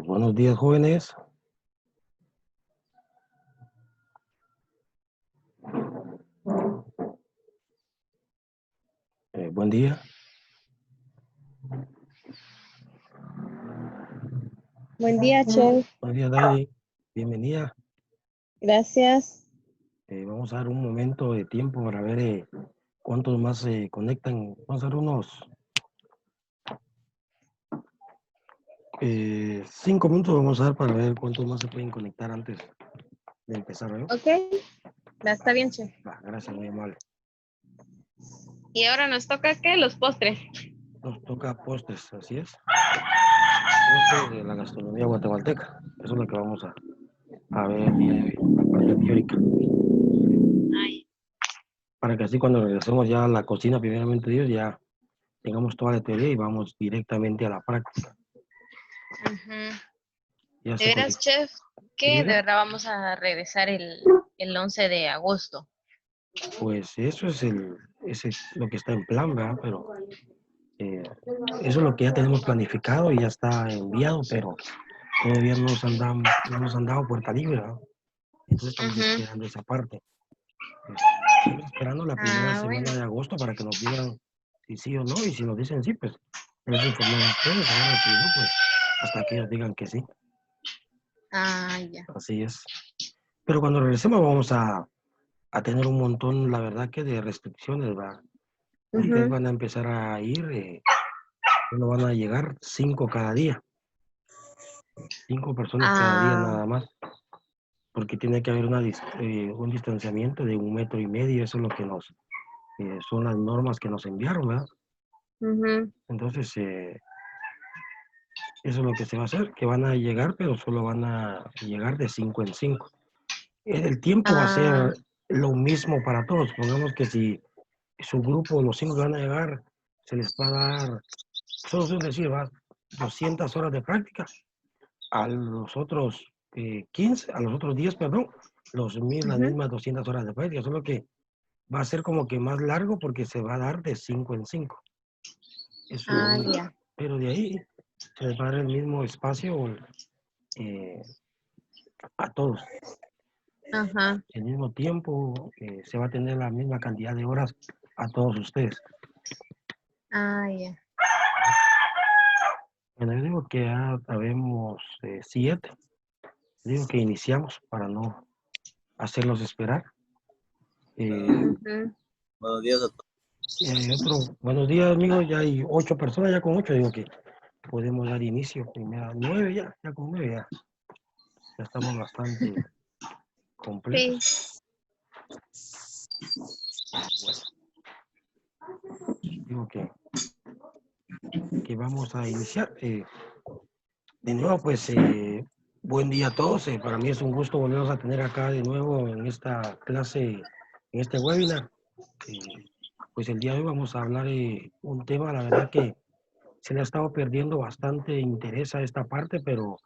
Buenos días, jóvenes. Buen día. Buen día, Chef. Buen día, Daddy. Bienvenida. Gracias. Vamos a dar un momento de tiempo para ver cuántos más se conectan. Vamos a dar unos 5 minutos. Vamos a dar para ver cuántos más se pueden conectar antes de empezar, ¿no? Ok. Está bien, Chef. Gracias, muy amable. Y ahora nos toca, ¿qué? Los postres. Nos toca postres, así es. Postres de la gastronomía guatemalteca. Eso es lo que vamos a ver el día de hoy, la parte teórica. Ay. Para que así cuando regresemos ya a la cocina, primeramente Dios, ya tengamos toda la teoría y vamos directamente a la práctica. Ya De sé porque, veras, Chef, que de diga, verdad vamos a regresar el 11 de agosto. pues eso es lo que está en plan, ¿verdad? Pero eso es lo que ya tenemos planificado y ya está enviado, pero todavía no nos han dado puerta libre, ¿verdad? Entonces estamos esperando esa parte. Estamos esperando la primera semana de agosto para que nos digan si sí o no, y si nos dicen sí, pues les informamos a ustedes, ahora si no, pues hasta que ellos digan que sí. Ya. Así es. Pero cuando regresemos vamos a tener un montón, la verdad, que de restricciones, ¿verdad? Ustedes van a empezar a ir, solo van a llegar 5 cada día. 5 personas cada día nada más. Porque tiene que haber un distanciamiento de 1,5 metros, eso es lo que son las normas que nos enviaron, ¿verdad? Entonces, eso es lo que se va a hacer, que van a llegar, pero solo van a llegar de 5 en 5. El tiempo va a ser lo mismo para todos. Pongamos que si su grupo, los 5 que van a llegar, se les va a dar, solo es decir, va 200 horas de práctica. A los otros 15, a los otros 10, perdón, las mismas 200 horas de práctica. Solo que va a ser como que más largo porque se va a dar de 5 en 5. Eso es lo único. Ya. Pero de ahí se les va a dar el mismo espacio a todos. El mismo tiempo, se va a tener la misma cantidad de horas a todos ustedes. Ya. Bueno, yo digo que ya sabemos 7. Digo que iniciamos para no hacerlos esperar. Buenos días a todos. Buenos días, amigos. Ya hay 8 personas, ya con 8 digo que podemos dar inicio. Primero 9 ya con 9 ya estamos bastante completos. Bueno, digo que vamos a iniciar. De nuevo, pues, buen día a todos. Para mí es un gusto volverlos a tener acá de nuevo en esta clase, en este webinar. Pues el día de hoy vamos a hablar de un tema, la verdad que se le ha estado perdiendo bastante interés a esta parte, pero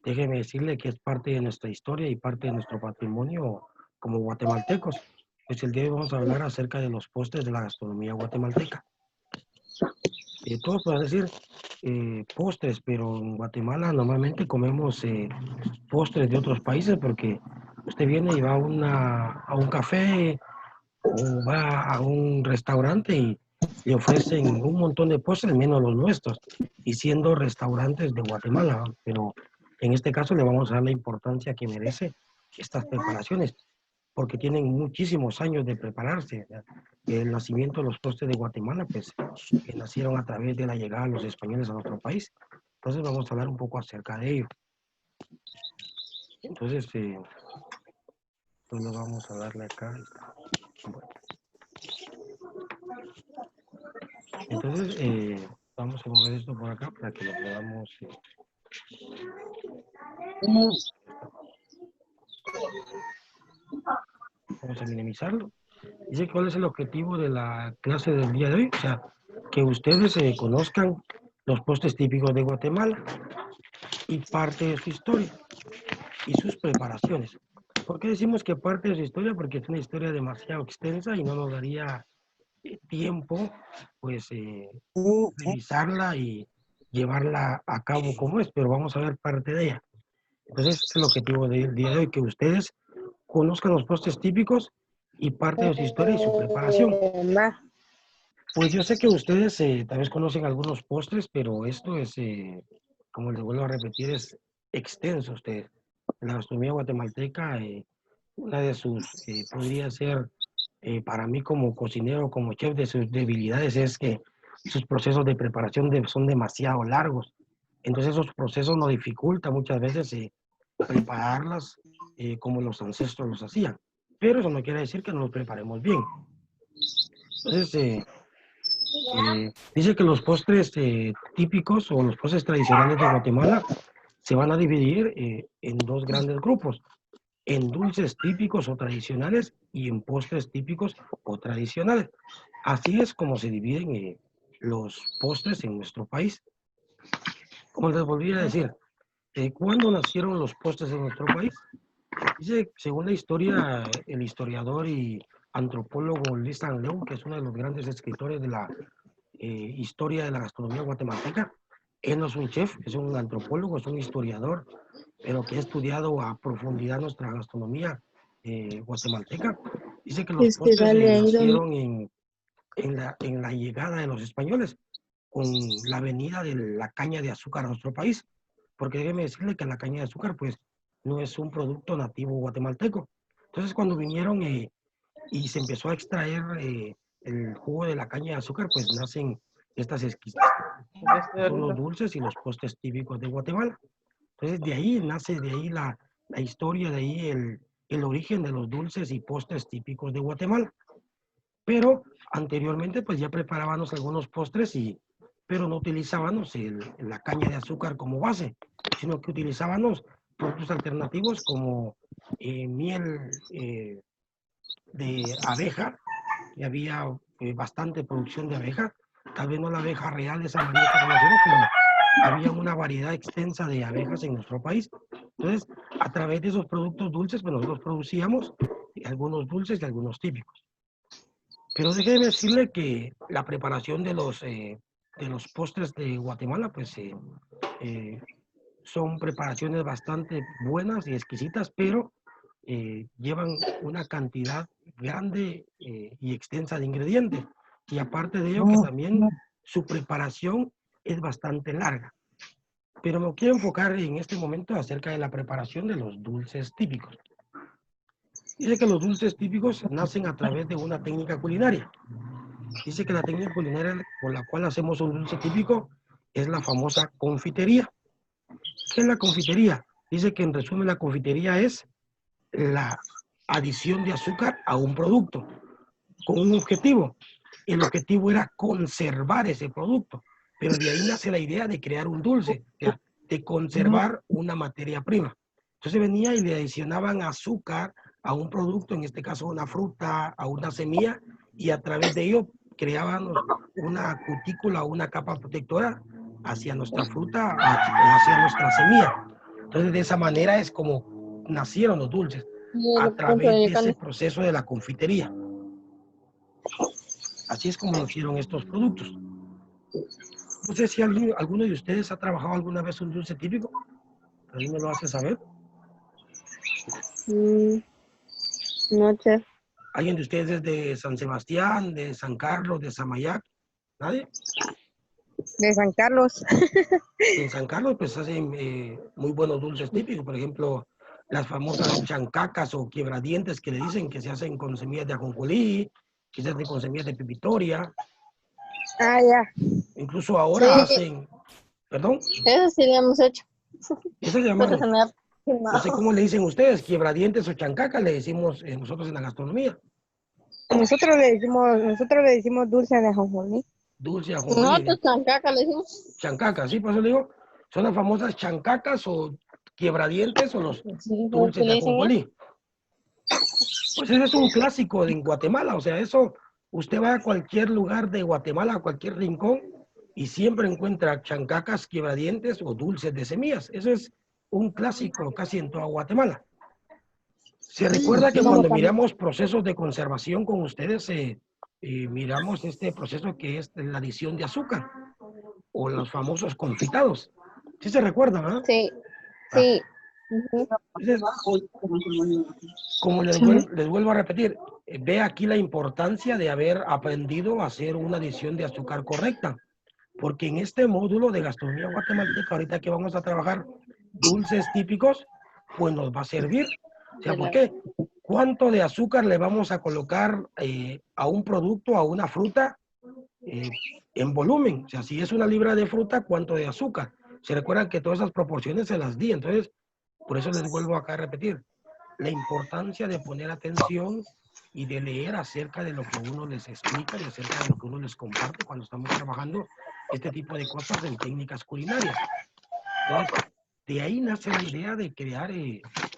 déjeme decirle que es parte de nuestra historia y parte de nuestro patrimonio como guatemaltecos. Pues el día de hoy vamos a hablar acerca de los postres de la gastronomía guatemalteca. Todos pueden decir postres, pero en Guatemala normalmente comemos postres de otros países porque usted viene y va a un café o va a un restaurante y le ofrecen un montón de postres, menos los nuestros, y siendo restaurantes de Guatemala, pero en este caso le vamos a dar la importancia que merece estas preparaciones, porque tienen muchísimos años de prepararse. El nacimiento de los postres de Guatemala, pues, nacieron a través de la llegada de los españoles a nuestro país. Entonces vamos a hablar un poco acerca de ello. Entonces, solo vamos a darle acá. Bueno. Entonces, vamos a mover esto por acá para que lo podamos... Vamos a minimizarlo. Dice cuál es el objetivo de la clase del día de hoy. O sea, que ustedes conozcan los postres típicos de Guatemala y parte de su historia y sus preparaciones. ¿Por qué decimos que parte de su historia? Porque es una historia demasiado extensa y no nos daría tiempo, pues, revisarla y llevarla a cabo como es, pero vamos a ver parte de ella. Entonces, es el objetivo del día de hoy, que ustedes conozcan los postres típicos y parte de su historia y su preparación. Pues yo sé que ustedes tal vez conocen algunos postres, pero esto es, como les vuelvo a repetir, es extenso. La gastronomía guatemalteca, una de sus, podría ser, para mí como cocinero, como chef, de sus debilidades es que sus procesos de preparación son demasiado largos. Entonces esos procesos nos dificultan muchas veces prepararlas como los ancestros los hacían. Pero eso no quiere decir que no los preparemos bien. Entonces, dice que los postres típicos o los postres tradicionales de Guatemala se van a dividir en dos grandes grupos, en dulces típicos o tradicionales y en postres típicos o tradicionales. Así es como se dividen los postres en nuestro país. Como les volví a decir, ¿cuándo nacieron los postres en nuestro país? Dice, según la historia, el historiador y antropólogo Luis León, que es uno de los grandes escritores de la historia de la gastronomía guatemalteca. Él no es un chef, es un antropólogo, es un historiador, pero que ha estudiado a profundidad nuestra gastronomía guatemalteca. Dice que los postres nacieron en la llegada de los españoles, con la venida de la caña de azúcar a nuestro país. Porque déjeme decirle que la caña de azúcar, pues, no es un producto nativo guatemalteco. Entonces, cuando vinieron y se empezó a extraer el jugo de la caña de azúcar, pues nacen estas exquisitas. Son los dulces y los postres típicos de Guatemala. Entonces de ahí nace, de ahí la historia, de ahí el origen de los dulces y postres típicos de Guatemala. Pero anteriormente pues ya preparábamos algunos postres, pero no utilizábamos la caña de azúcar como base, sino que utilizábamos productos alternativos como miel de abeja, y había bastante producción de abeja, tal vez no la abeja real de esa manera que conocemos, pero había una variedad extensa de abejas en nuestro país. Entonces, a través de esos productos dulces, pues nosotros producíamos algunos dulces y algunos típicos. Pero déjeme decirle que la preparación de los postres de Guatemala, pues son preparaciones bastante buenas y exquisitas, pero llevan una cantidad grande y extensa de ingredientes. Y aparte de ello, que también su preparación es bastante larga. Pero me quiero enfocar en este momento acerca de la preparación de los dulces típicos. Dice que los dulces típicos nacen a través de una técnica culinaria. Dice que la técnica culinaria por la cual hacemos un dulce típico es la famosa confitería. ¿Qué es la confitería? Dice que en resumen la confitería es la adición de azúcar a un producto con un objetivo. El objetivo era conservar ese producto, pero de ahí nace la idea de crear un dulce, o sea, de conservar una materia prima. Entonces venía y le adicionaban azúcar a un producto, en este caso una fruta, a una semilla, y a través de ello creaban una cutícula o una capa protectora hacia nuestra fruta o hacia nuestra semilla. Entonces de esa manera es como nacieron los dulces, a través de ese proceso de la confitería. Así es como nacieron estos productos. No sé si alguno de ustedes ha trabajado alguna vez un dulce típico. A mí me lo hace saber. No sé. ¿Alguien de ustedes es de San Sebastián, de San Carlos, de Samayac? ¿Nadie? De San Carlos. En San Carlos pues hacen muy buenos dulces típicos. Por ejemplo, las famosas chancacas o quiebradientes que le dicen que se hacen con semillas de ajonjolí, que se hacen con semillas de pepitoria. Ah, ya. Incluso ahora sí. hacen, ¿perdón? Eso sí lo hemos hecho. Eso se llama, no sé cómo le dicen ustedes, quiebradientes o chancacas, le decimos nosotros en la gastronomía. Nosotros le decimos dulce de ajonjolí. Dulce de ajonjolí. Nosotros chancaca le decimos. Chancacas, sí, por eso le digo, son las famosas chancacas o quiebradientes o los dulces de ajonjolí. Pues ese es un clásico en Guatemala, o sea, eso Usted va a cualquier lugar de Guatemala, a cualquier rincón, y siempre encuentra chancacas, quebradientes o dulces de semillas. Eso es un clásico casi en toda Guatemala. Se recuerda que cuando miramos procesos de conservación con ustedes, miramos este proceso que es la adición de azúcar o los famosos confitados. ¿Sí se recuerdan, ah? Sí, Ah. sí. Entonces, como les vuelvo a repetir, ve aquí la importancia de haber aprendido a hacer una adición de azúcar correcta, porque en este módulo de gastronomía guatemalteca, ahorita que vamos a trabajar dulces típicos, pues nos va a servir. O sea, ¿por qué? ¿Cuánto de azúcar le vamos a colocar a un producto, a una fruta, en volumen? O sea, si es 1 libra de fruta, ¿cuánto de azúcar? Se recuerdan que todas esas proporciones se las di, entonces, por eso les vuelvo acá a repetir la importancia de poner atención y de leer acerca de lo que uno les explica y acerca de lo que uno les comparte cuando estamos trabajando este tipo de cosas en técnicas culinarias. Entonces, de ahí nace la idea de crear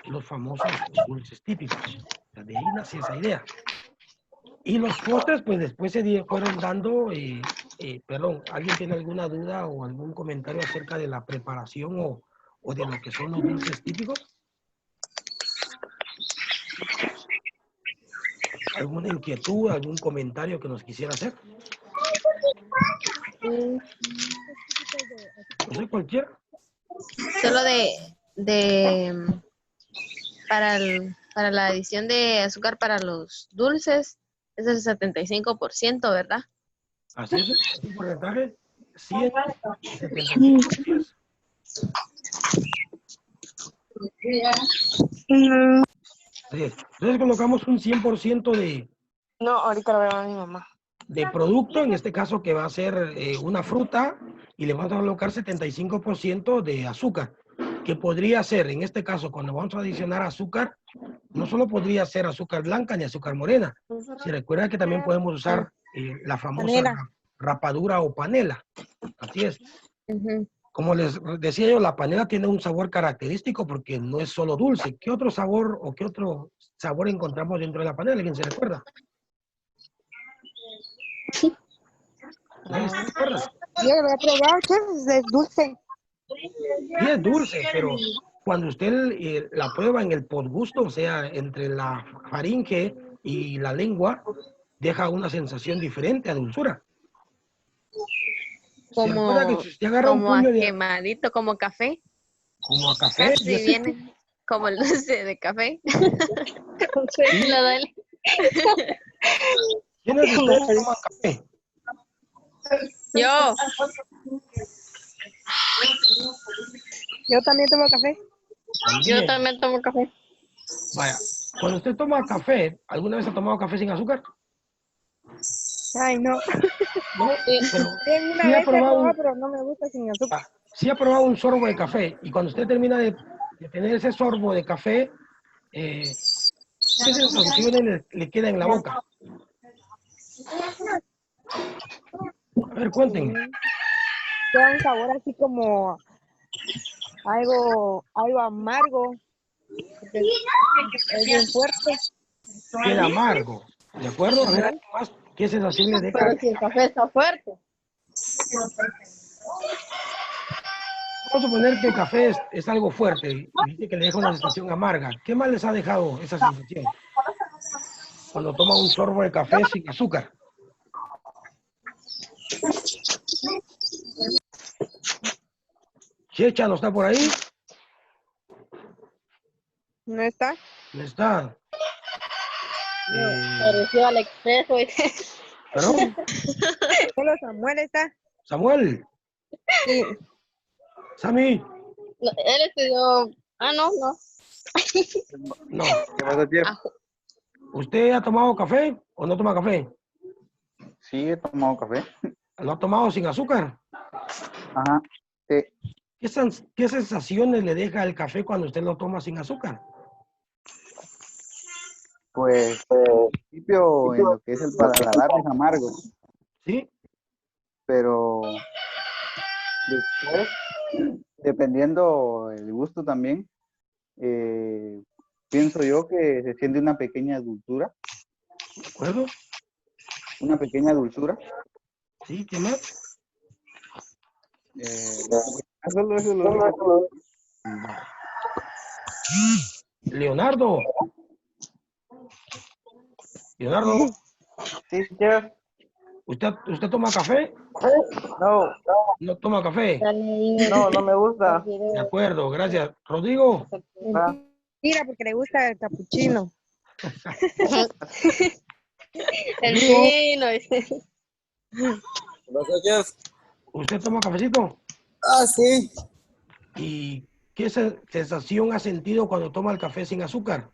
los famosos dulces típicos. O sea, de ahí nace esa idea. Y los postres, pues después se fueron dando, perdón, ¿alguien tiene alguna duda o algún comentario acerca de la preparación o de lo que son los dulces típicos? ¿Alguna inquietud, algún comentario que nos quisiera hacer? No sé, cualquiera. Solo para la adición de azúcar para los dulces es el 75%, ¿verdad? Así es, un porcentaje 100, 75, así es. Así es. Entonces colocamos un 100% No, ahorita lo veo a mi mamá. de producto, en este caso que va a ser una fruta, y le vamos a colocar 75% de azúcar, que podría ser, en este caso, cuando vamos a adicionar azúcar, no solo podría ser azúcar blanca ni azúcar morena. Se recuerda que también podemos usar la famosa rapadura o panela. Así es. Como les decía yo, la panela tiene un sabor característico porque no es solo dulce. ¿Qué otro sabor o qué otro sabor encontramos dentro de la panela? ¿Quién se recuerda? ¿Nadie se recuerda? Yo lo voy a probar, ¿qué? Es dulce. Sí, es dulce, pero cuando usted la prueba en el podgusto, o sea, entre la faringe y la lengua, deja una sensación diferente a dulzura. ¿Se recuerda que si usted agarra un Como a puño de... quemadito, como café. como a café? Casi viene como el dulce de café. Sí. Lo duele. ¿Quiénes de ustedes toman café? Yo. Yo también tomo café. Yo también tomo café. Vaya, cuando usted toma café, ¿alguna vez ha tomado café sin azúcar? Ay, no. No, pero Una sí ha vez he probado, probado, pero no me gusta sin azúcar. sí ha probado un sorbo de café, y cuando usted termina de tener ese sorbo de café, ¿qué sensaciones le queda en la boca? A ver, cuéntenme. Queda un sabor así como algo amargo. Es bien fuerte. Queda amargo, ¿de acuerdo? A ver, ¿alguien más? ¿Qué sensación le deja? Pero si el café está fuerte. Vamos a suponer que el café es algo fuerte y dice que le deja una sensación amarga. ¿Qué más les ha dejado esa sensación? Cuando toma un sorbo de café sin azúcar. Checha, ¿no está por ahí? ¿No está? No está. Pareció al exceso. ¿Perdón? Solo Samuel está. Samuel. Sí. Sammy. No, él estudió. Ah, no. No. ¿Qué pasa, tío? ¿Usted ha tomado café o no toma café? Sí, he tomado café. ¿Lo ha tomado sin azúcar? Ajá. Sí. ¿Qué sensaciones le deja el café cuando usted lo toma sin azúcar? Pues al principio en lo que es el paladar es amargo, ¿Sí? pero después, dependiendo el gusto también, pienso yo que se siente una pequeña dulzura. ¿De acuerdo? una pequeña dulzura. ¿Sí? ¿Qué más? Solo eso es lo único. Va. Leonardo. Leonardo, Sí, chef. ¿usted toma café? No, ¿No toma café? no me gusta. De acuerdo, gracias. Rodrigo, Ah, Mentira, porque le gusta el capuchino. El Rodrigo, fino. ¿Qué pasó, chef? ¿usted toma cafecito? Ah, sí. ¿Y qué sensación ha sentido cuando toma el café sin azúcar?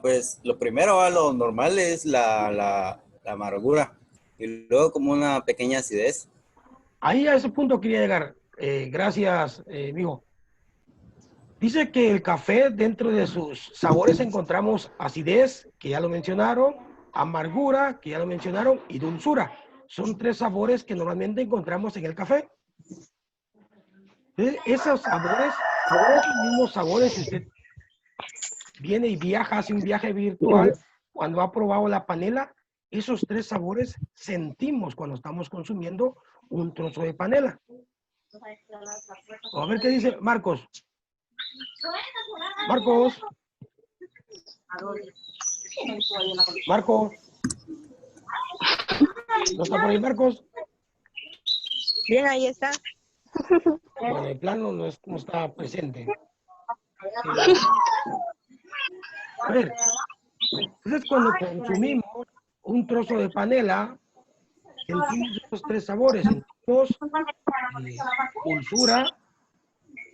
Pues lo primero, lo normal es la amargura y luego como una pequeña acidez. Ahí a ese punto quería llegar. Gracias, mijo. Dice que el café, dentro de sus sabores encontramos acidez, que ya lo mencionaron, amargura, que ya lo mencionaron, y dulzura. Son 3 sabores que normalmente encontramos en el café. Esos sabores, esos mismos sabores, si usted viene y viaja, hace un viaje virtual, cuando ha probado la panela, esos 3 sabores sentimos cuando estamos consumiendo un trozo de panela. A ver qué dice Marcos. Marcos. Marcos. ¿No está por ahí Marcos? Bien, ahí está. Bueno, el plano no está presente. A ver, entonces cuando consumimos un trozo de panela, sentimos esos 3 sabores. Sentimos dulzura,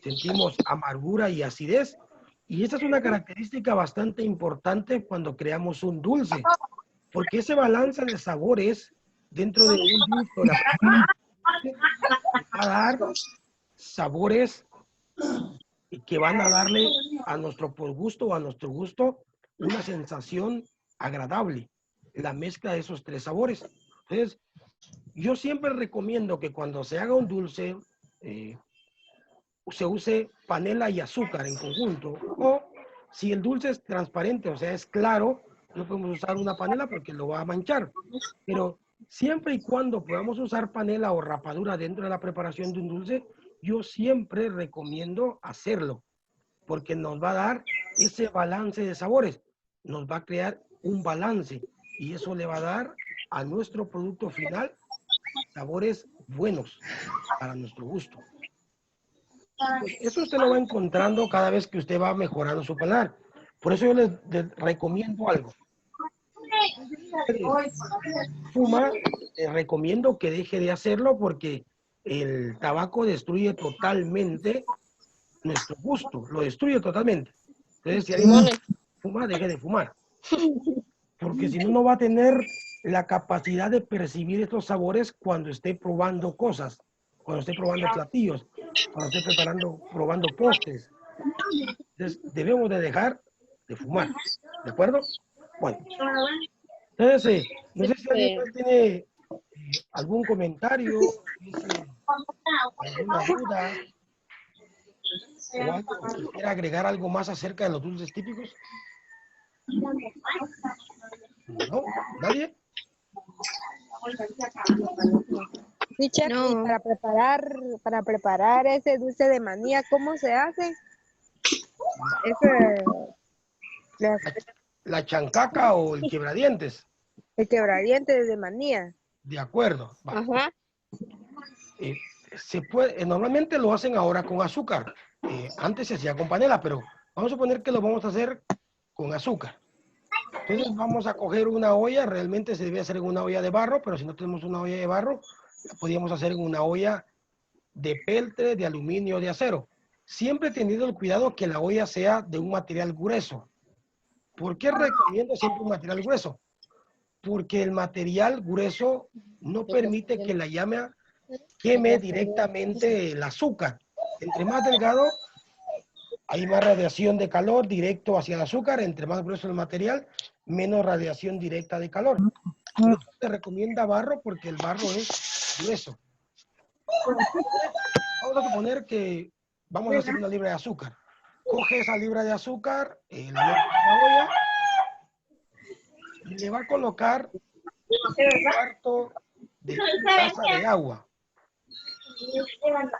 sentimos amargura y acidez. Y esa es una característica bastante importante cuando creamos un dulce, porque ese balance de sabores dentro de un dulce o la va a dar sabores que van a darle a nuestro gusto o a nuestro gusto una sensación agradable, la mezcla de esos 3 sabores. Entonces, yo siempre recomiendo que cuando se haga un dulce, se use panela y azúcar en conjunto, o si el dulce es transparente, o sea, es claro, no podemos usar una panela porque lo va a manchar, pero siempre y cuando podamos usar panela o rapadura dentro de la preparación de un dulce, yo siempre recomiendo hacerlo, porque nos va a dar ese balance de sabores, nos va a crear un balance y eso le va a dar a nuestro producto final sabores buenos para nuestro gusto. Eso usted lo va encontrando cada vez que usted va mejorando su paladar. Por eso yo les recomiendo algo. Fuma, recomiendo que deje de hacerlo porque el tabaco destruye totalmente nuestro gusto, lo destruye totalmente. Entonces, si alguien fuma, deje de fumar. Porque si no, no va a tener la capacidad de percibir estos sabores cuando esté probando cosas, cuando esté probando platillos, cuando esté probando postres. Entonces, debemos de dejar de fumar, ¿de acuerdo? Bueno, entonces, no sé si alguien más tiene algún comentario, alguna duda, o algo, quisiera agregar algo más acerca de los dulces típicos. ¿No? ¿Nadie? Sí, chef, y No. para preparar ese dulce de manía, ¿cómo se hace? Ese, las- La chancaca o el quebradientes. el quebradiente de manía. De acuerdo. Va. Ajá. Se puede, normalmente lo hacen ahora con azúcar. Antes se hacía con panela, pero vamos a suponer que lo vamos a hacer con azúcar. Entonces vamos a coger una olla, realmente se debe hacer en una olla de barro, pero si no tenemos una olla de barro, la podríamos hacer en una olla de peltre, de aluminio, de acero. Siempre teniendo el cuidado que la olla sea de un material grueso. ¿Por qué recomiendo siempre un material grueso? Porque el material grueso no permite que la llama queme directamente el azúcar. Entre más delgado, hay más radiación de calor directo hacia el azúcar. Entre más grueso el material, menos radiación directa de calor. Por eso se recomienda barro, porque el barro es grueso. Vamos a suponer que vamos a hacer una libra de azúcar. Coge esa libra de azúcar, la mete en la olla y le va a colocar un cuarto de taza de agua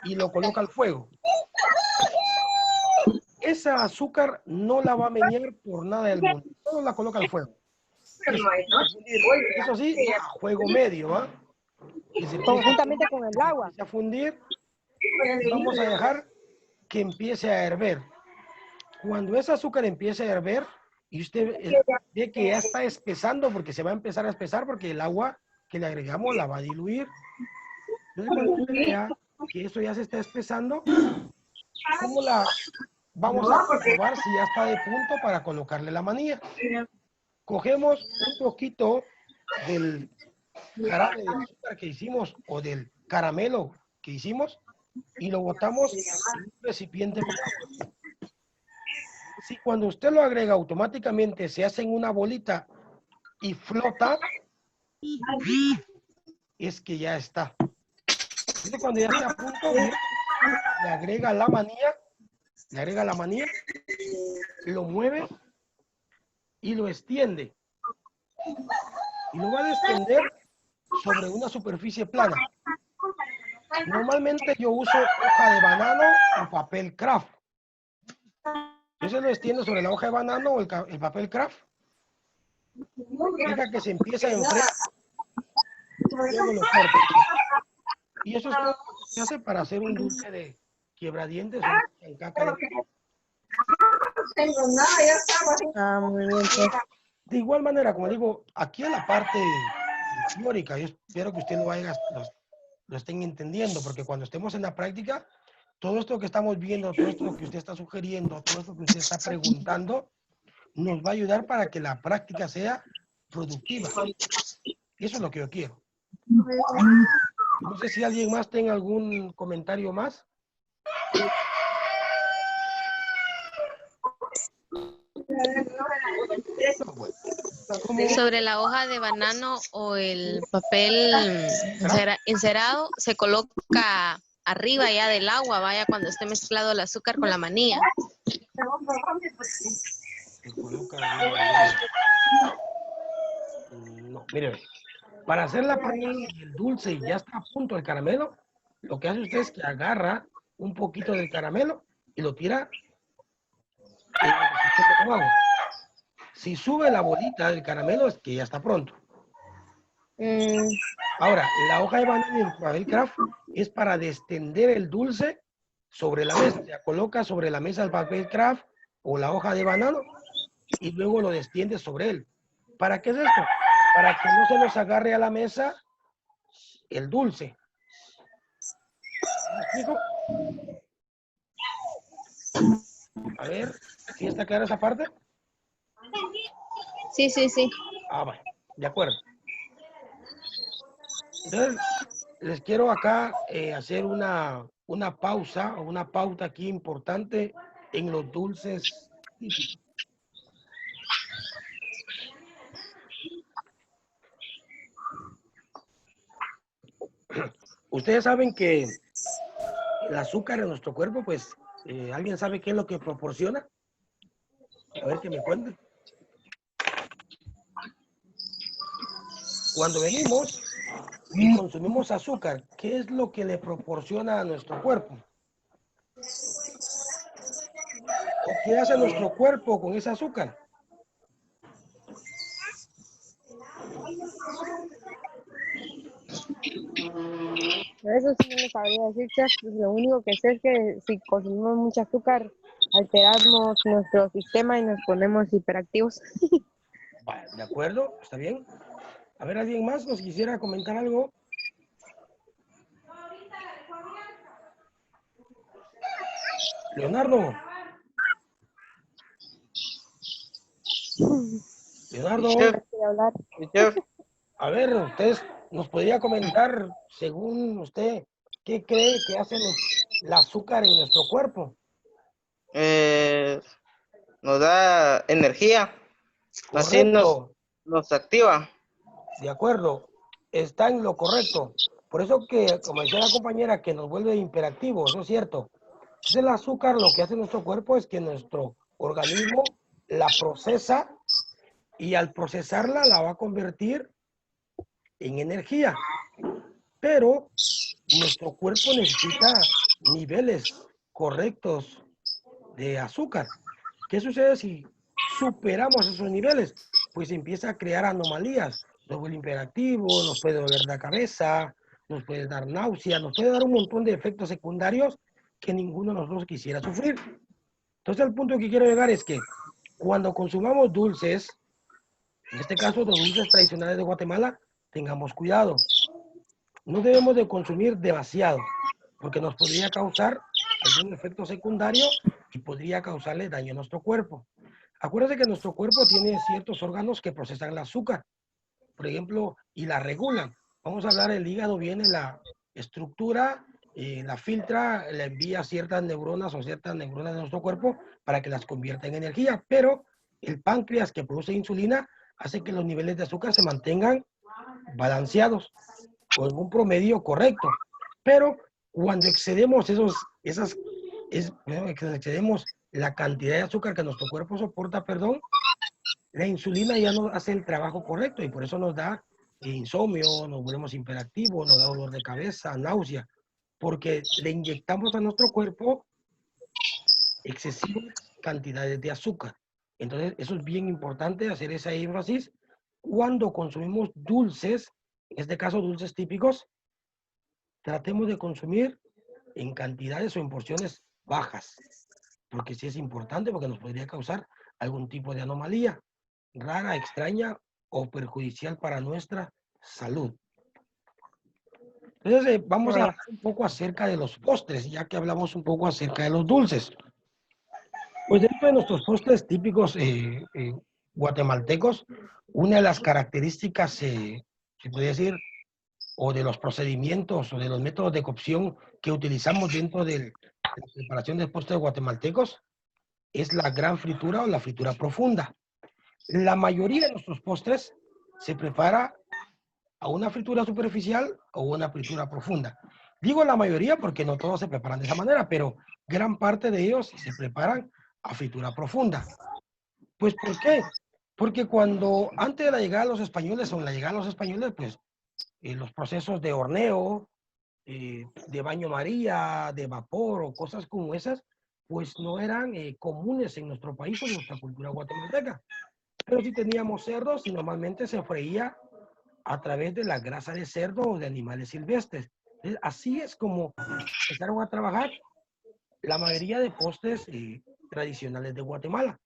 y lo coloca al fuego. Esa azúcar no la va a menear por nada del mundo, solo la coloca al fuego. Eso sí, a fuego medio, ¿va? Y se empieza Conjuntamente con el agua. a fundir, vamos a dejar que empiece a hervir. Cuando ese azúcar empiece a hervir y usted ve que ya está espesando, porque se va a empezar a espesar porque el agua que le agregamos la va a diluir. Entonces cuando usted vea que eso ya se está espesando, ¿cómo la vamos a probar si ya está de punto para colocarle la manilla? Cogemos un poquito del jarabe de azúcar que hicimos o del caramelo que hicimos y lo botamos en un recipiente con agua. Si cuando usted lo agrega automáticamente se hace en una bolita y flota, es que ya está. Entonces, cuando ya está a punto, le agrega la manilla, lo mueve y lo extiende. Y lo va a extender sobre una superficie plana. Normalmente yo uso hoja de banano o papel craft. Entonces lo extiendo sobre la hoja de banano o el papel craft. Deja que se empiece a enfriar. Luego lo corto. Y eso es todo lo que se hace para hacer un dulce de quebradientes o en caca de... Ah, muy bien, chef. De igual manera, como digo, aquí en la parte teórica, yo espero que usted lo estén entendiendo, porque cuando estemos en la práctica, todo esto que estamos viendo, todo esto que usted está sugiriendo, todo esto que usted está preguntando, nos va a ayudar para que la práctica sea productiva. Y eso es lo que yo quiero. No sé si alguien más tenga algún comentario más. Sobre la hoja de banano o el papel encerado, se coloca arriba ya del agua, vaya, cuando esté mezclado el azúcar con la manilla. Se coloca no, mire, para hacer la prueba y el dulce y ya está a punto el caramelo, lo que hace usted es que agarra un poquito del caramelo y lo tira en el recipiente con agua. Si sube la bolita del caramelo es que ya está pronto. Ahora, la hoja de banano y el papel craft es para destender el dulce sobre la mesa. Se coloca sobre la mesa el papel craft o la hoja de banano y luego lo destiende sobre él. ¿Para qué es esto? Para que no se nos agarre a la mesa el dulce. ¿Me explico? A ver, ¿sí está clara esa parte? Sí, sí, sí. Ah, bueno, de acuerdo. Entonces, les quiero acá hacer una pausa o una pauta aquí importante en los dulces típicos. Ustedes saben que el azúcar en nuestro cuerpo, pues, ¿alguien sabe qué es lo que proporciona? A ver que me cuenten. Cuando venimos y consumimos azúcar, ¿qué es lo que le proporciona a nuestro cuerpo? ¿O qué hace nuestro cuerpo con ese azúcar? Eso sí no lo sabría decir, chef. Lo único que sé es que si consumimos mucho azúcar, alteramos nuestro sistema y nos ponemos hiperactivos. Vale, de acuerdo, está bien. A ver, ¿alguien más nos quisiera comentar algo? Leonardo. Leonardo, Chef, Quiero hablar. chef, a ver, usted nos podría comentar, según usted, ¿qué cree que hace el azúcar en nuestro cuerpo? nos da energía, así Correcto, nos activa. de acuerdo, está en lo correcto. Por eso que, como decía la compañera, que nos vuelve hiperactivos, eso es cierto. Entonces el azúcar lo que hace nuestro cuerpo es que nuestro organismo la procesa y al procesarla la va a convertir en energía, pero nuestro cuerpo necesita niveles correctos de azúcar. ¿Qué sucede si superamos esos niveles? Pues empieza a crear anomalías. Nos vuelve hiperactivo, nos puede doler la cabeza, nos puede dar náusea, nos puede dar un montón de efectos secundarios que ninguno de nosotros quisiera sufrir. Entonces, el punto que quiero llegar es que cuando consumamos dulces, en este caso los dulces tradicionales de Guatemala, tengamos cuidado. No debemos de consumir demasiado, porque nos podría causar algún efecto secundario y podría causarle daño a nuestro cuerpo. Acuérdense que nuestro cuerpo tiene ciertos órganos que procesan el azúcar, por ejemplo, y la regulan. Vamos a hablar, el hígado viene, la estructura, la filtra, la envía a ciertas neuronas o ciertas neuronas de nuestro cuerpo para que las convierta en energía, pero el páncreas que produce insulina hace que los niveles de azúcar se mantengan balanceados o en un promedio correcto. Pero cuando excedemos excedemos la cantidad de azúcar que nuestro cuerpo soporta, perdón, la insulina ya no hace el trabajo correcto y por eso nos da insomnio, nos volvemos hiperactivos, nos da dolor de cabeza, náusea, porque le inyectamos a nuestro cuerpo excesivas cantidades de azúcar. Entonces, eso es bien importante hacer ese énfasis cuando consumimos dulces, en este caso dulces típicos, tratemos de consumir en cantidades o en porciones bajas, porque sí es importante, porque nos podría causar algún tipo de anomalía rara, extraña o perjudicial para nuestra salud. Entonces, vamos a hablar un poco acerca de los postres, ya que hablamos un poco acerca de los dulces. Pues dentro de nuestros postres típicos guatemaltecos, una de las características, se puede decir, o de los procedimientos o de los métodos de cocción que utilizamos dentro de la preparación de postres guatemaltecos es la gran fritura o la fritura profunda. La mayoría de nuestros postres se prepara a una fritura superficial o una fritura profunda. Digo la mayoría porque no todos se preparan de esa manera, pero gran parte de ellos se preparan a fritura profunda. Pues, ¿por qué? Porque cuando antes de la llegada de los españoles o en la llegada de los españoles, pues los procesos de horneo, de baño María, de vapor o cosas como esas, pues no eran comunes en nuestro país o en nuestra cultura guatemalteca. Pero sí teníamos cerdos y normalmente se freía a través de la grasa de cerdo o de animales silvestres. Entonces, así es como empezaron a trabajar la mayoría de postres tradicionales de Guatemala.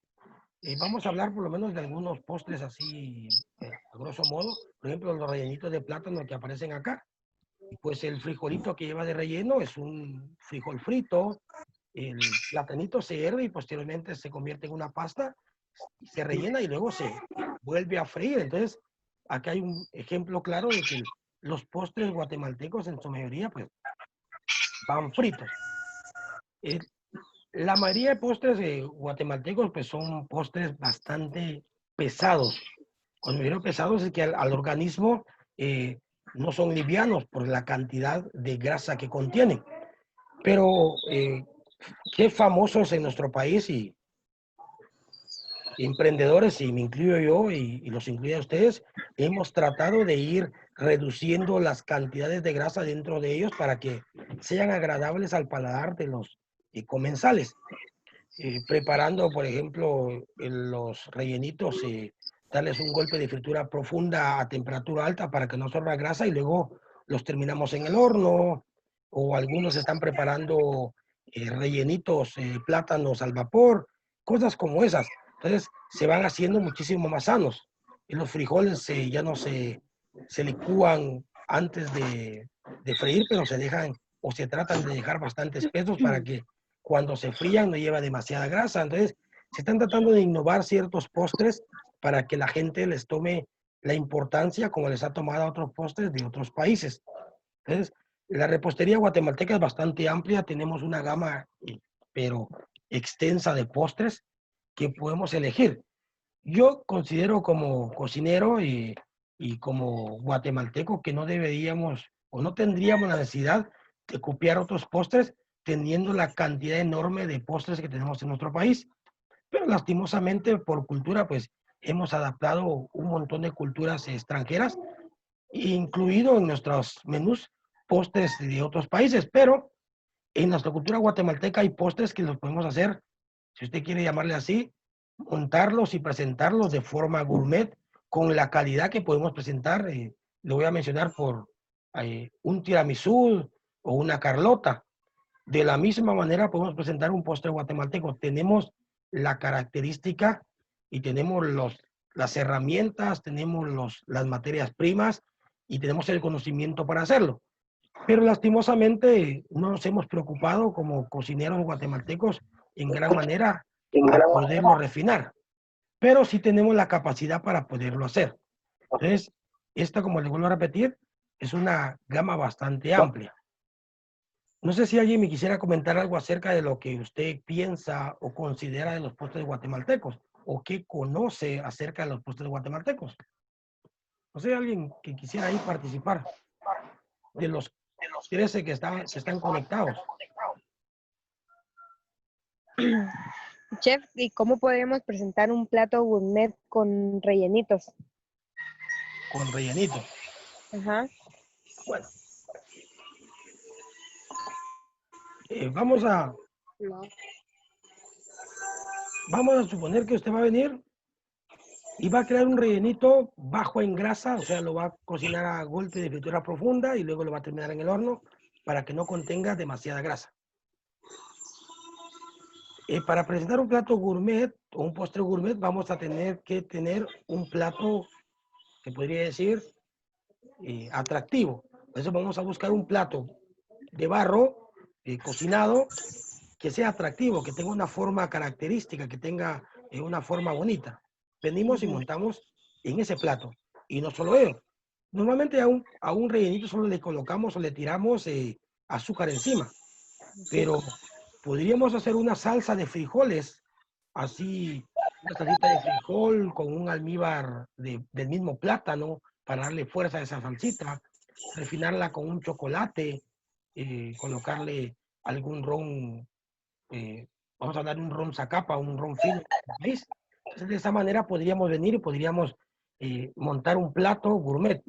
Vamos a hablar por lo menos de algunos postres así, a grosso modo. Por ejemplo, los rellenitos de plátano que aparecen acá. Pues el frijolito que lleva de relleno es un frijol frito. El platanito se hierve y posteriormente se convierte en una pasta, se rellena y luego se vuelve a freír. Entonces, acá hay un ejemplo claro de que los postres guatemaltecos en su mayoría pues van fritos. La mayoría de postres guatemaltecos pues son postres bastante pesados. Cuando me refiero pesados es que al organismo no son livianos por la cantidad de grasa que contienen. Pero qué famosos en nuestro país y emprendedores, y me incluyo yo y los incluyo a ustedes, hemos tratado de ir reduciendo las cantidades de grasa dentro de ellos para que sean agradables al paladar de los comensales. Preparando, por ejemplo, los rellenitos, darles un golpe de fritura profunda a temperatura alta para que no absorba grasa y luego los terminamos en el horno, o algunos están preparando rellenitos, plátanos al vapor, cosas como esas. Entonces se van haciendo muchísimo más sanos. Y los frijoles ya no se licúan antes de freír, pero se dejan o se tratan de dejar bastante espesos para que cuando se frían no lleva demasiada grasa. Entonces se están tratando de innovar ciertos postres para que la gente les tome la importancia como les ha tomado a otros postres de otros países. Entonces, la repostería guatemalteca es bastante amplia. Tenemos una gama, pero extensa de postres que podemos elegir. Yo considero como cocinero y como guatemalteco que no deberíamos o no tendríamos la necesidad de copiar otros postres teniendo la cantidad enorme de postres que tenemos en nuestro país. Pero lastimosamente por cultura, pues hemos adaptado un montón de culturas extranjeras incluido en nuestros menús postres de otros países, pero en nuestra cultura guatemalteca hay postres que los podemos hacer, si usted quiere llamarle así, montarlos y presentarlos de forma gourmet con la calidad que podemos presentar. Le voy a mencionar por un tiramisú o una carlota. De la misma manera podemos presentar un postre guatemalteco. Tenemos la característica y tenemos las herramientas, tenemos las materias primas y tenemos el conocimiento para hacerlo. Pero lastimosamente no nos hemos preocupado como cocineros guatemaltecos en gran manera a poderlo refinar. Pero sí tenemos la capacidad para poderlo hacer. Entonces, esta, como les vuelvo a repetir, es una gama bastante amplia. No sé si alguien me quisiera comentar algo acerca de lo que usted piensa o considera de los postres guatemaltecos o qué conoce acerca de los postres guatemaltecos. No sé, alguien que quisiera ahí participar de los 13 que están conectados. Chef, ¿y cómo podemos presentar un plato gourmet con rellenitos? Con rellenitos. Ajá. Bueno. Vamos a suponer que usted va a venir y va a crear un rellenito bajo en grasa, o sea, lo va a cocinar a golpe de fritura profunda y luego lo va a terminar en el horno para que no contenga demasiada grasa. Para presentar un plato gourmet o un postre gourmet vamos a tener que tener un plato que podría decir atractivo. Por eso vamos a buscar un plato de barro cocinado que sea atractivo, que tenga una forma característica, que tenga una forma bonita. Venimos y montamos en ese plato. Y no solo eso. Normalmente a un rellenito solo le colocamos o le tiramos azúcar encima. Pero podríamos hacer una salsa de frijoles, así, una salsita de frijol con un almíbar del mismo plátano para darle fuerza a esa salsita, refinarla con un chocolate, colocarle algún ron, vamos a dar un ron Zacapa, un ron fino, ¿veis? Entonces, de esa manera podríamos venir y podríamos montar un plato gourmet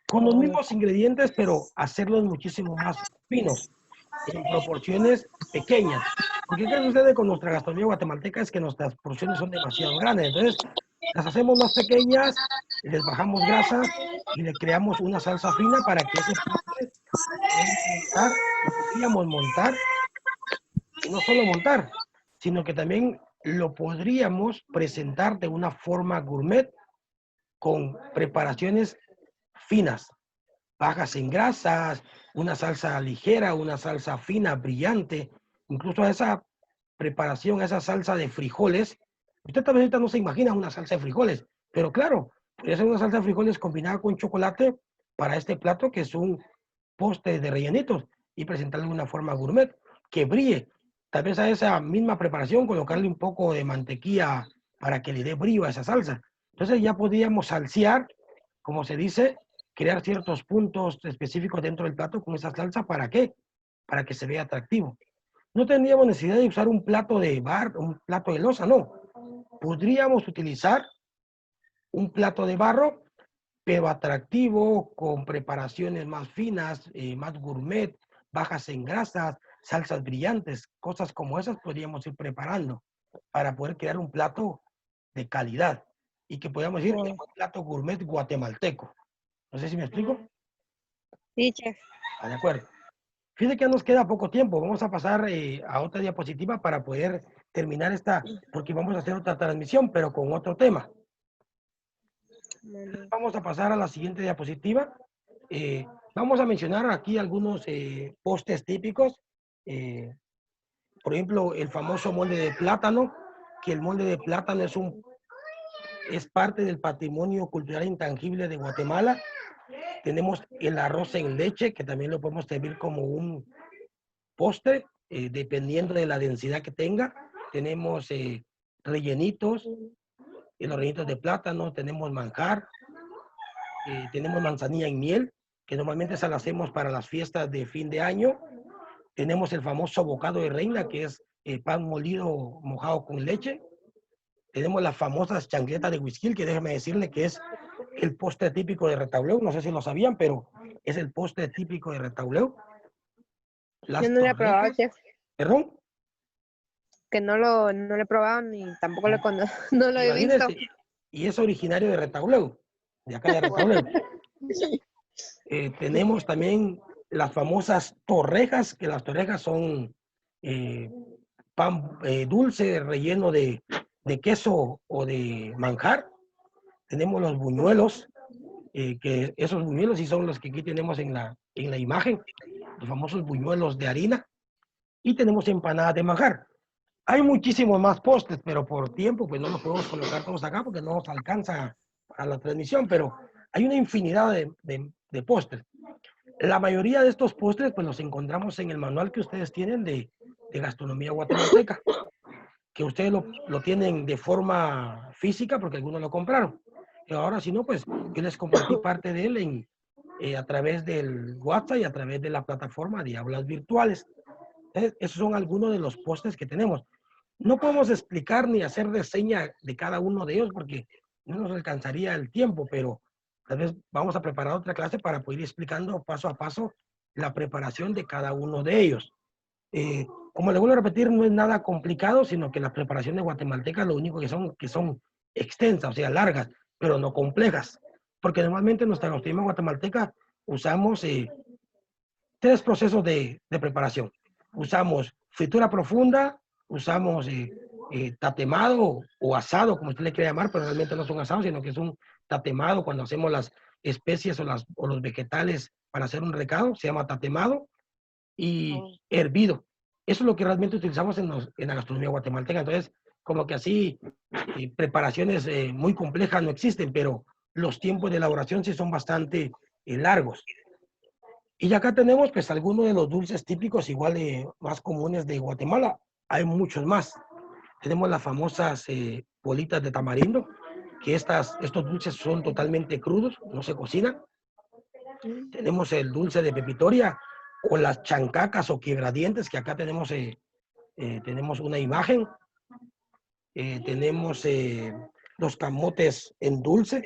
con los mismos ingredientes, pero hacerlos muchísimo más finos, en proporciones pequeñas. Porque ¿qué sucede con nuestra gastronomía guatemalteca? Es que nuestras porciones son demasiado grandes. Entonces, las hacemos más pequeñas, les bajamos grasa y le creamos una salsa fina para que ese postre podríamos montar, y no solo montar, sino que también lo podríamos presentar de una forma gourmet con preparaciones finas, bajas en grasas, una salsa ligera, una salsa fina, brillante, incluso esa preparación, esa salsa de frijoles. Usted tal vez ahorita no se imagina una salsa de frijoles, pero claro, podría ser una salsa de frijoles combinada con chocolate para este plato que es un postre de rellenitos y presentarlo de una forma gourmet, que brille. Tal vez a esa misma preparación colocarle un poco de mantequilla para que le dé brillo a esa salsa. Entonces ya podríamos salsear, como se dice, crear ciertos puntos específicos dentro del plato con esa salsa. ¿Para qué? Para que se vea atractivo. No tendríamos necesidad de usar un plato de barro, un plato de loza, no. Podríamos utilizar un plato de barro, pero atractivo, con preparaciones más finas, más gourmet, bajas en grasas, salsas brillantes, cosas como esas podríamos ir preparando para poder crear un plato de calidad y que podamos decir un plato gourmet guatemalteco. No sé si me explico. Sí, chef. De acuerdo. Fíjate que nos queda poco tiempo. Vamos a pasar a otra diapositiva para poder terminar esta, porque vamos a hacer otra transmisión, pero con otro tema. Vamos a pasar a la siguiente diapositiva. Vamos a mencionar aquí algunos postres típicos. Por ejemplo, el famoso molde de plátano, que el molde de plátano es parte del patrimonio cultural intangible de Guatemala. Tenemos el arroz en leche, que también lo podemos servir como un postre, dependiendo de la densidad que tenga. Tenemos rellenitos, los rellenitos de plátano, tenemos manjar, tenemos manzanilla en miel, que normalmente se la hacemos para las fiestas de fin de año. Tenemos el famoso bocado de reina, que es pan molido mojado con leche. Tenemos las famosas chancletas de whisky, que déjeme decirle que es el postre típico de Retauleu. No sé si lo sabían, pero es el postre típico de Retauleu. Las Yo no lo he probado, torrejas. chef. ¿Perdón? Que no lo he probado ni tampoco no lo he visto. Imagínense, y es originario de Retauleu, de acá de Retauleu. Tenemos también las famosas torrejas, que las torrejas son pan dulce relleno de queso o de manjar. Tenemos los buñuelos, que esos buñuelos sí son los que aquí tenemos en la imagen, los famosos buñuelos de harina. Y tenemos empanadas de manjar. Hay muchísimos más postres, pero por tiempo pues no los podemos colocar todos acá porque no nos alcanza a la transmisión, pero hay una infinidad de postres. La mayoría de estos postres pues los encontramos en el manual que ustedes tienen de gastronomía guatemalteca, que ustedes lo tienen de forma física porque algunos lo compraron. Y ahora si no, pues yo les compartí parte de él a través del WhatsApp y a través de la plataforma de aulas virtuales. Entonces, esos son algunos de los postres que tenemos. No podemos explicar ni hacer reseña de cada uno de ellos porque no nos alcanzaría el tiempo, pero tal vez vamos a preparar otra clase para poder ir explicando paso a paso la preparación de cada uno de ellos. Como le vuelvo a repetir, no es nada complicado, sino que las preparaciones guatemaltecas lo único que son extensas, o sea, largas, pero no complejas. Porque normalmente en nuestra gastronomía guatemalteca usamos 3 procesos de preparación. Usamos fritura profunda, usamos tatemado o asado, como usted le quiere llamar, pero realmente no son asados, sino que es un tatemado cuando hacemos las especies o los vegetales para hacer un recado, se llama tatemado, y hervido. Eso es lo que realmente utilizamos en la gastronomía guatemalteca. Entonces, como que así, preparaciones muy complejas no existen, pero los tiempos de elaboración sí son bastante largos. Y acá tenemos pues algunos de los dulces típicos igual más comunes de Guatemala. Hay muchos más. Tenemos las famosas bolitas de tamarindo, que estos dulces son totalmente crudos, no se cocinan. Tenemos el dulce de pepitoria o las chancacas o quebradientes, que acá tenemos una imagen. Tenemos los camotes en dulce,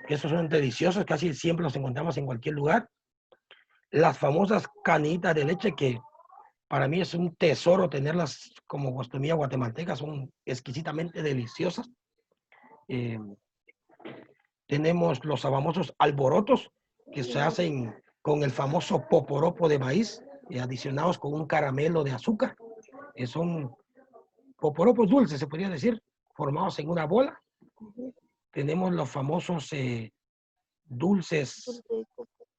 que esos son deliciosos, casi siempre los encontramos en cualquier lugar. Las famosas canitas de leche, que para mí es un tesoro tenerlas como gastronomía guatemalteca, son exquisitamente deliciosas. Tenemos los famosos alborotos, que se hacen con el famoso poporopo de maíz, adicionados con un caramelo de azúcar. Son poporopos dulces, se podría decir, formados en una bola. Tenemos los famosos dulces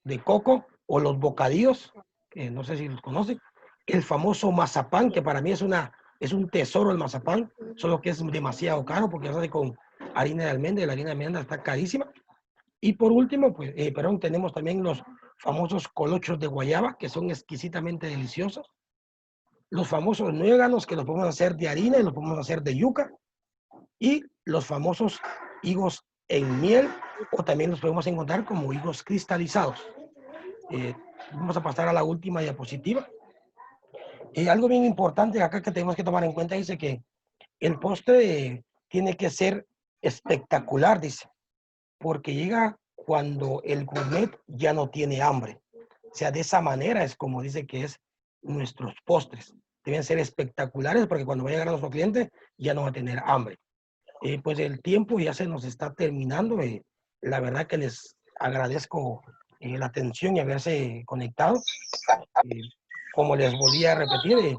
de coco o los bocadillos, que no sé si los conocen. El famoso mazapán, que para mí es un tesoro el mazapán, solo que es demasiado caro porque se hace con harina de almendra y la harina de almendra está carísima. Y por último, pues, tenemos también los famosos colochos de guayaba, que son exquisitamente deliciosos. Los famosos nueganos, que los podemos hacer de harina y los podemos hacer de yuca. Y los famosos higos en miel, o también los podemos encontrar como higos cristalizados. Vamos a pasar a la última diapositiva. Algo bien importante acá que tenemos que tomar en cuenta, dice que el postre tiene que ser espectacular, dice, porque llega cuando el gourmet ya no tiene hambre. O sea, de esa manera es como dice que es nuestros postres. Deben ser espectaculares porque cuando va a llegar a nuestro cliente ya no va a tener hambre. Pues el tiempo ya se nos está terminando. La verdad que les agradezco la atención y haberse conectado. Como les volví a repetir,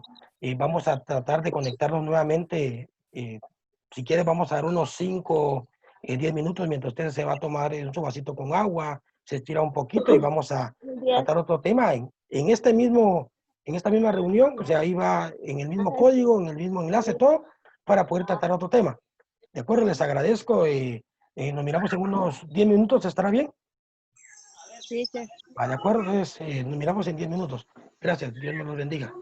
vamos a tratar de conectarnos nuevamente. Si quieres, vamos a dar unos 5, 10 minutos mientras usted se va a tomar un vasito con agua, se estira un poquito y vamos a tratar otro tema en esta misma reunión. O sea, ahí va en el mismo código, en el mismo enlace, todo, para poder tratar otro tema. De acuerdo, les agradezco. Nos miramos en unos 10 minutos, ¿estará bien? Sí, sí. De acuerdo, entonces nos miramos en 10 minutos. Gracias, Dios nos los bendiga.